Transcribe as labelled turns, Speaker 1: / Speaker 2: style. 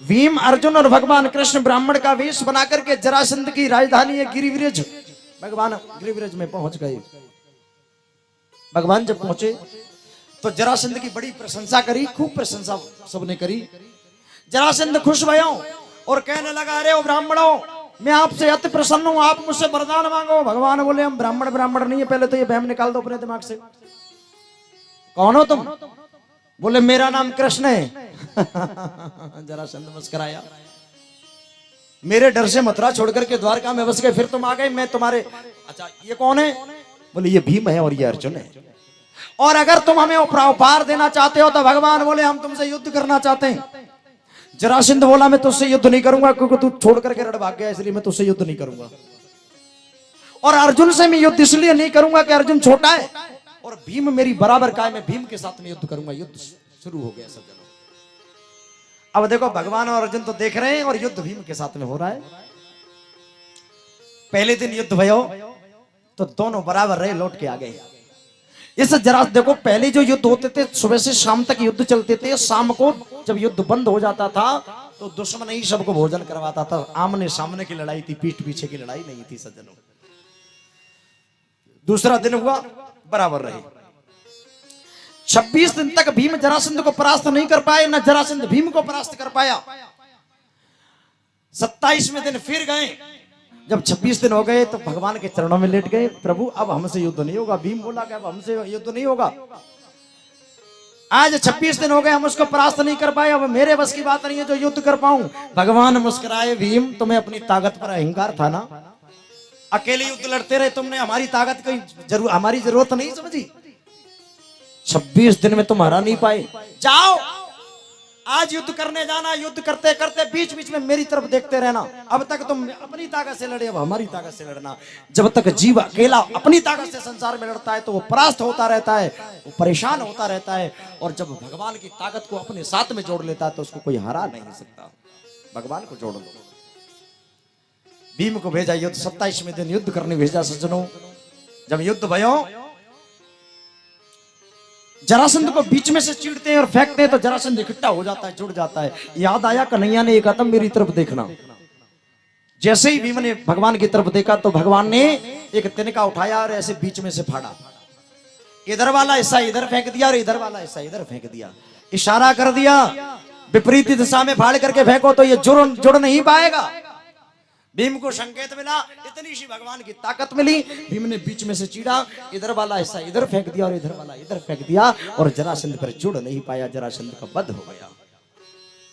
Speaker 1: भीम अर्जुन और भगवान कृष्ण ब्राह्मण का वेश बना करके जरासंध की राजधानी है गिरिव्रज, भगवान गिरिव्रज में पहुंच गए। भगवान जब पहुंचे तो जरासंध की बड़ी प्रशंसा करी, खूब प्रशंसा सबने करी। जरासंध खुश भयो और कहने लगा, अरे ओ ब्राह्मणों, मैं आपसे अति प्रसन्न हूं, आप मुझसे वरदान मांगो। भगवान बोले, हम ब्राह्मण ब्राह्मण नहीं है, पहले तो ये वहम निकाल दो अपने दिमाग से, कौन हो तुम? बोले, मेरा नाम कृष्ण है। जरासंध मुस्कुराया, मेरे डर से मथुरा छोड़कर के द्वारका में बस गए, फिर तुम आ गए, मैं तुम्हारे, अच्छा ये कौन है? बोले, ये भीम है और ये अर्जुन है, और अगर तुम हमें उपहार देना चाहते हो तो भगवान बोले, हम तुमसे युद्ध करना चाहते हैं। जरासंध बोला, मैं तुझसे युद्ध नहीं करूंगा, क्योंकि तू छोड़ करके रण भाग गया, इसलिए मैं तुझसे युद्ध नहीं करूंगा। और अर्जुन से मैं युद्ध इसलिए नहीं करूंगा कि अर्जुन छोटा है और भीम मेरी बराबर का है, मैं भीम के साथ में युद्ध करूंगा। युद्ध शुरू हो गया सज्जनों। अब देखो, भगवान और अर्जुन तो देख रहे हैं और युद्ध भीम के साथ में हो रहा है। पहले दिन युद्ध भयो तो दोनों बराबर रहे, लौट के आ गए। इस जरा देखो, पहले जो युद्ध होते थे सुबह से शाम तक युद्ध चलते थे, शाम को जब युद्ध बंद हो जाता था तो दुश्मन ही सबको भोजन करवाता था। आमने सामने की लड़ाई थी, पीठ पीछे की लड़ाई नहीं थी सज्जनों। दूसरा दिन हुआ, बराबर रहे। 26 दिन तक भीम जरासंध को परास्त नहीं कर पाए, न जरासंध भीम को परास्त कर पाया। 27वें दिन फिर गए। जब 26 दिन हो गए तो भगवान के चरणों में लेट गए, प्रभु अब हमसे युद्ध नहीं होगा। भीम बोला कि अब हमसे युद्ध नहीं होगा, आज 26 दिन हो गए, हम उसको परास्त नहीं कर पाए, अब मेरे बस की बात नहीं है जो युद्ध कर पाऊं। भगवान मुस्कुराए, भीम तुम्हें अपनी ताकत पर अहंकार था ना, अकेले युद्ध लड़ते रहे, तुमने हमारी ताकत की हमारी जरूरत नहीं समझी। 26 दिन में तुम हरा नहीं पाए, जाओ आज युद्ध करने जाना। युद्ध करते करते बीच बीच में मेरी तरफ देखते रहना। अब तक तुम अपनी ताकत से लड़े, अब हमारी ताकत से लड़ना। जब तक जीव अकेला अपनी ताकत से संसार में लड़ता है तो वो परास्त होता रहता है, वो परेशान होता रहता है। और जब भगवान की ताकत को अपने साथ में जोड़ लेता है तो उसको कोई हरा नहीं सकता। भगवान को जोड़ लो। भीम को भेजा युद्ध, 27वें दिन युद्ध करने भेजा सज्जनों। जब युद्ध भयो, जरासंध को बीच में से चीरते हैं और फेंकते हैं तो जरासंध इकट्ठा हो जाता है, जुड़ जाता है। याद आया, कन्हैया ने एक कदम मेरी तरफ देखना। जैसे ही भीम ने भगवान की तरफ देखा तो भगवान ने एक तिनका उठाया और ऐसे बीच में से फाड़ा। इधर वाला हिस्सा इधर फेंक दिया और इधर वाला हिस्सा इधर फेंक दिया। इशारा कर दिया, विपरीत दिशा में फाड़ करके फेंको तो ये जुड़ नहीं पाएगा। भीम को संकेत मिला, इतनी सी भगवान की ताकत मिली। भीम ने बीच में से चीरा, इधर वाला हिस्सा इधर फेंक दिया और इधर वाला इधर फेंक दिया, और जरासंध पर जुड़ नहीं पाया। जरासंध का वध हो गया।